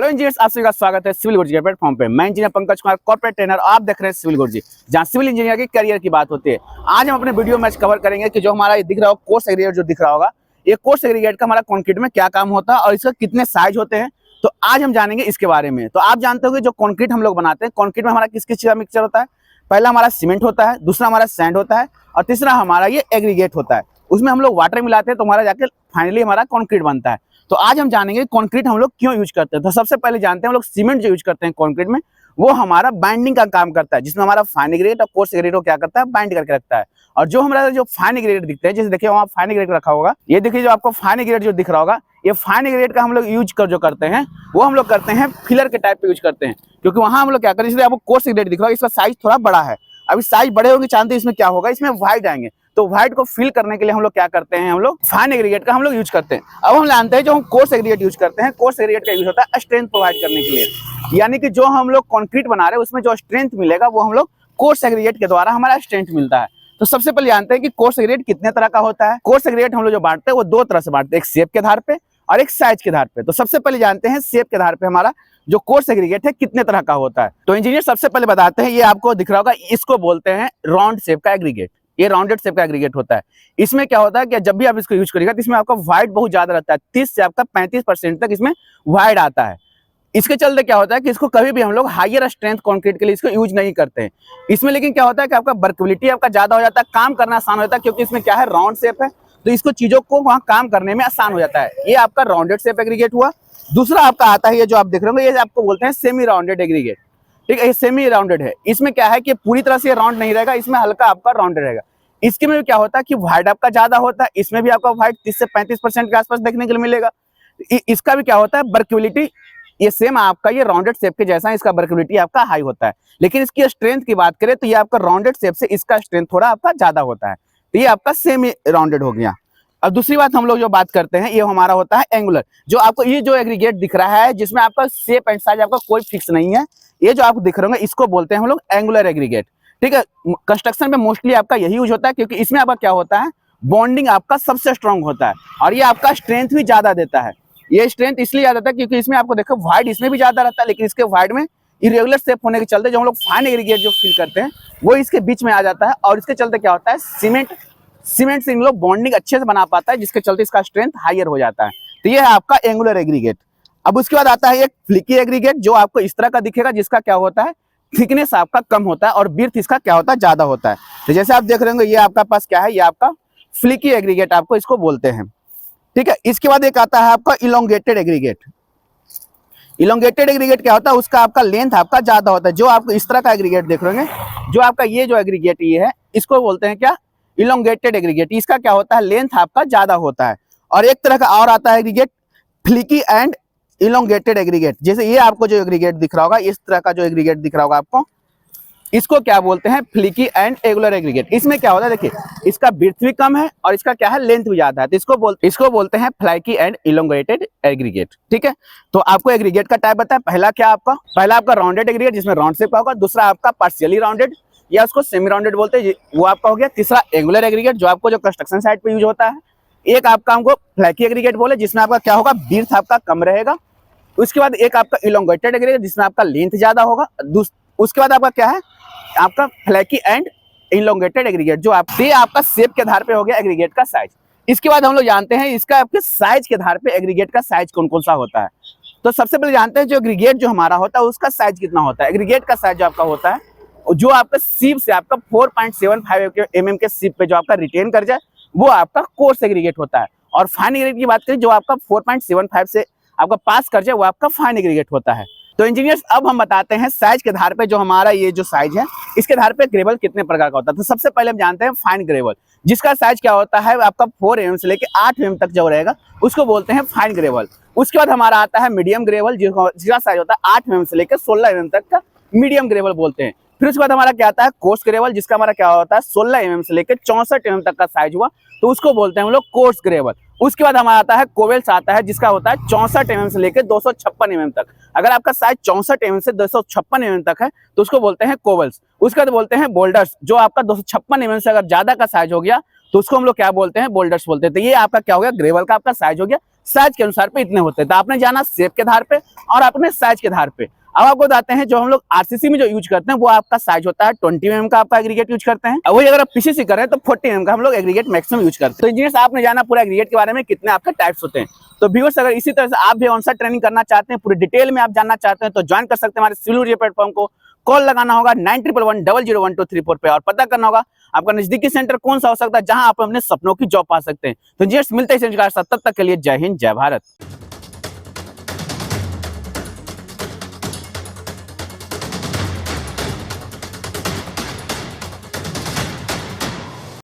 Hello engineers, आप सभी का स्वागत है सिविल गुरुजी के प्लेटफॉर्म पे। मैं engineer Pankaj Kumar, corporate trainer, आप देख रहे हैं सिविल गुरुजी, जहां सिविल इंजीनियर के करियर की बात होती है। आज हम अपने वीडियो में कवर करेंगे कि जो हमारा ये दिख रहा होगा कोर्स एग्रीगेट, जो दिख रहा होगा ये कोर्स एग्रीगेट का हमारा कंक्रीट में क्या काम होता है और इसका कितने साइज होते हैं, तो आज हम जानेंगे इसके बारे में। तो आप जानते हो कि जो कंक्रीट हम लोग बनाते हैं, कंक्रीट में हमारा किस किस चीज का मिक्सचर होता है। पहला हमारा सीमेंट होता है, दूसरा हमारा सैंड होता है और तीसरा हमारा ये एग्रीगेट होता है। उसमें हम लोग वाटर मिलाते हैं तो हमारा जाके फाइनली हमारा कंक्रीट बनता है। तो आज हम जानेंगे कंक्रीट हम लोग क्यों यूज करते हैं। तो सबसे पहले जानते हैं हम लोग सीमेंट जो यूज करते हैं कंक्रीट में, वो हमारा बाइंडिंग का काम करता है, जिसमें हमारा फाइन एग्रीगेट और कोर्स एग्रीगेट को क्या करता है, बाइंड करके रखता है। और जो हमारा जो फाइन एग्रीगेट दिखते हैं, जैसे देखिए वहाँ फाइन एग्रीगेट रखा होगा, ये देखिए जो आपको फाइन एग्रीगेट जो दिख रहा होगा, ये फाइन एग्रीगेट का हम लोग यूज कर जो करते हैं वो हम लोग करते हैं फिलर के टाइप पे यूज करते हैं। क्योंकि वहाँ हम लोग क्या करते हैं, जैसे आपको कोर्स एग्रीगेट दिख रहा है, इसका साइज थोड़ा बड़ा है। अभी साइज बड़े होंगे, जानते हैं इसमें क्या होगा, इसमें व्हाइट आएंगे, तो व्हाइट को फिल करने के लिए हम लोग क्या करते हैं, हम लोग फाइन एग्रीगेट का हम लोग यूज करते हैं। अब हम जानते हैं जो हम कोर्स एग्रीगेट यूज करते हैं, कोर्स एग्रीगेट का यूज होता है स्ट्रेंथ प्रोवाइड करने के लिए। यानी कि जो हम लोग कंक्रीट बना रहे हैं उसमें जो स्ट्रेंथ मिलेगा वो हम लोग कोर्स एग्रीगेट के द्वारा हमारा स्ट्रेंथ मिलता है। तो सबसे पहले जानते हैं कि कोर्स एग्रीगेट कितने तरह का होता है। कोर्स एग्रीगेट हम लोग जो बांटते हैं वो दो तरह से बांटते हैं, एक शेप के आधार पे और एक साइज के आधार पे। तो सबसे पहले जानते हैं शेप के आधार पे हमारा जो कोर्स एग्रीगेट है कितने तरह का होता है। तो इंजीनियर सबसे पहले बताते हैं, ये आपको दिख रहा होगा, इसको बोलते हैं राउंड शेप का एग्रीगेट। ये राउंडेड शेप का एग्रीगेट होता है। इसमें क्या होता है कि जब भी आप इसको यूज करिएगा तो इसमें आपका व्हाइट बहुत ज्यादा रहता है, 30 से आपका 35% तक इसमें व्हाइट आता है। इसके चलते क्या होता है कि इसको कभी भी हम लोग हायर स्ट्रेंथ कंक्रीट के लिए इसको यूज नहीं करते हैं इसमें। लेकिन क्या होता है कि आपका वर्केबिलिटी आपका ज्यादा हो जाता है, काम करना आसान हो जाता है, क्योंकि इसमें क्या है, राउंड शेप है, तो इसको चीजों को वहां काम करने में आसान हो जाता है। ये आपका राउंडेड शेप एग्रीगेट हुआ। दूसरा आपका आता है ये जो आप देख रहे हो, ये आपको बोलते हैं सेमी राउंडेड एग्रीगेट। ठीक है, ये सेमी राउंडेड है। इसमें क्या है कि पूरी तरह से राउंड नहीं रहेगा, इसमें हल्का आपका राउंडेड रहेगा। इसके में भी क्या होता है कि व्हाइट आपका ज्यादा होता है, इसमें भी आपका व्हाइट 30 से 35% के आसपास देखने के लिए मिलेगा। इसका भी क्या होता है, वर्केबिलिटी ये सेम आपका ये राउंडेड शेप के जैसा है, इसका वर्केबिलिटी आपका हाई होता है। लेकिन इसकी स्ट्रेंथ की बात करें तो ये आपका राउंडेड शेप से इसका स्ट्रेंथ थोड़ा आपका ज्यादा होता है। तो ये आपका सेमी राउंडेड हो गया। अब दूसरी बात हम लोग जो बात करते हैं, ये हमारा होता है एंगुलर। जो आपको ये जो एग्रीगेट दिख रहा है, जिसमें आपका शेप एंड साइज आपका कोई फिक्स नहीं है, ये जो आपको दिख रहे होंगे, इसको बोलते हैं हम लोग एंगुलर एग्रीगेट। ठीक है, कंस्ट्रक्शन में मोस्टली आपका यही यूज होता है, क्योंकि इसमें आपका क्या होता है, बॉन्डिंग आपका सबसे स्ट्रांग होता है और ये आपका स्ट्रेंथ भी ज्यादा देता है। ये स्ट्रेंथ इसलिए ज्यादा है क्योंकि इसमें आपको देखो व्हाइट इसमें भी ज्यादा रहता है, लेकिन इसके व्हाइट में इरेगुलर शेप होने के चलते जो हम लोग फाइन एग्रीगेट जो फिल करते हैं वो इसके बीच में आ जाता है। और इसके चलते क्या होता है, सीमेंट से इन लोग बॉन्डिंग अच्छे से बना पाता है, जिसके चलते इसका स्ट्रेंथ हायर हो जाता है। तो ये है आपका एंगुलर एग्रीगेट। अब उसके बाद आता है एक फ्लिकी एग्रीगेट, जो आपको इस तरह का दिखेगा, जिसका क्या होता है, थिकनेस आपका कम होता है और बिर्थ इसका क्या होता है, ज्यादा होता है। तो जैसे आप देख रहे होंगे, ये आपका पास क्या है, ये आपका फ्लिकी एग्रीगेट आपको इसको बोलते हैं। ठीक है, इसके बाद एक आता है आपका इलोंगेटेड एग्रीगेट। इलोंगेटेड एग्रीगेट क्या होता है, उसका आपका लेंथ आपका ज्यादा होता है। जो आपको इस तरह का एग्रीगेट देख रहे होंगे, जो आपका ये जो एग्रीगेट ये है, इसको बोलते हैं क्या, इलोंगेटेड एग्रीगेट। इसका क्या होता है, लेंथ आपका ज्यादा होता है। और एक तरह का और आता है aggregate, flicky and elongated aggregate. जैसे ये आपको जो एग्रीगेट दिख रहा होगा, इस तरह का जो एग्रीगेट दिख रहा होगा आपको, इसको क्या बोलते हैं, फ्लिकी एंड एंगुलर एग्रीगेट। इसमें क्या होता है, देखिए इसका विड्थ भी कम है और इसका क्या है, लेंथ भी ज्यादा है, तो इसको बोलते हैं फ्लाइकी एंड इलोंगेटेड एग्रीगेट। ठीक है, तो आपको एग्रीगेट का टाइप बताया। पहला आपका राउंडेड एग्रीगेट, जिसमें राउंड शेप का होगा। दूसरा आपका पार्शियली राउंडेड या उसको सेमी राउंडेड बोलते हैं, वो आपका हो गया। तीसरा एंगुलर एग्रीगेट, जो आपको जो कंस्ट्रक्शन साइट पे यूज होता है। एक आपका हमको फ्लैकी एग्रीगेट बोले, जिसमें आपका क्या होगा, विड्थ आपका कम रहेगा। उसके बाद एक आपका इलोंगेटेड एग्रीगेट, जिसमें आपका लेंथ ज्यादा होगा। उसके बाद आपका क्या है, आपका फ्लैकी एंड इलोंगेटेड एग्रीगेट, जो आपका शेप के आधार पे हो गया एग्रीगेट का साइज। इसके बाद हम लोग जानते हैं इसका आपके साइज के आधार पे एग्रीगेट का साइज कौन कौन सा होता है। तो सबसे पहले जानते हैं जो एग्रीगेट जो हमारा होता है उसका साइज कितना होता है। एग्रीगेट का साइज जो आपका होता है, जो आपका सीप से आपका 4.75 mm के सीप पे जो आपका रिटेन कर जाए, वो आपका कोर्स एग्रीगेट होता है। और फाइन एग्रीगेट की बात करें, जो आपका 4.75 से आपका पास कर जाए, वो आपका फाइन एग्रीगेट होता है। तो इंजीनियर्स अब हम बताते हैं साइज के आधार पे, जो हमारा ये जो साइज है, इसके आधार पे ग्रेवल कितने प्रकार का होता है। तो सबसे पहले हम जानते हैं फाइन ग्रेवल, जिसका साइज क्या होता है, आपका 4 mm से लेके 8 mm तक जो रहेगा, उसको बोलते हैं फाइन ग्रेवल। उसके बाद हमारा आता है मीडियम ग्रेवल, जिसका साइज होता है 8 mm से लेकर 16 mm तक का मीडियम ग्रेवल बोलते हैं। फिर उसके बाद हमारा क्या आता है, कोर्स ग्रेवल, जिसका हमारा क्या होता है 16 mm से लेकर 64 mm तक का साइज हुआ, तो उसको बोलते हैं हम लोग कोर्स ग्रेवल। उसके बाद हमारा आता है कोवेल्स आता है, जिसका होता है 64 mm से लेकर 256 mm तक। अगर आपका साइज 64 mm से 256 mm तक है तो उसको बोलते हैं कोवेल्स। उसके बाद बोलते हैं बोल्डर्स, जो आपका 256 mm से अगर ज्यादा का साइज हो गया तो उसको हम लोग क्या बोलते हैं, बोल्डर्स बोलते हैं। तो ये आपका क्या हो गया, ग्रेवल का आपका साइज हो गया, साइज के अनुसार पे इतने होते हैं। तो आपने जाना शेप के आधार पे और आपने साइज के आधार पे। अब आपको बताते हैं जो हम लोग आरसीसी में जो यूज करते हैं वो आपका साइज होता है 20 mm का आपका एग्रीगेट यूज करते हैं। वही अगर आप पीसीसी कर रहे हैं तो 40 mm का हम लोग एग्रीगेट मैक्सिमम यूज करते हैं। तो इंजीनियर्स आपने जाना पूरा एग्रीगेट के बारे में, कितने आपके टाइप्स होते हैं। तो व्यूअर्स अगर इसी तरह से आप भी ऑन साइट ट्रेनिंग करना चाहते हैं, पूरी डिटेल में आप जानना चाहते हैं, तो ज्वाइन कर सकते हैं हमारे सिविल इंजीनियर प्लेटफॉर्म को। कॉल लगाना होगा 9111001234 पे और पता करना होगा आपका नजदीकी सेंटर कौन सा हो सकता है जहां आप अपने सपनों की जॉब पा सकते हैं। तो इंजीनियर्स मिलते हैं तब तक के लिए जय हिंद जय भारत।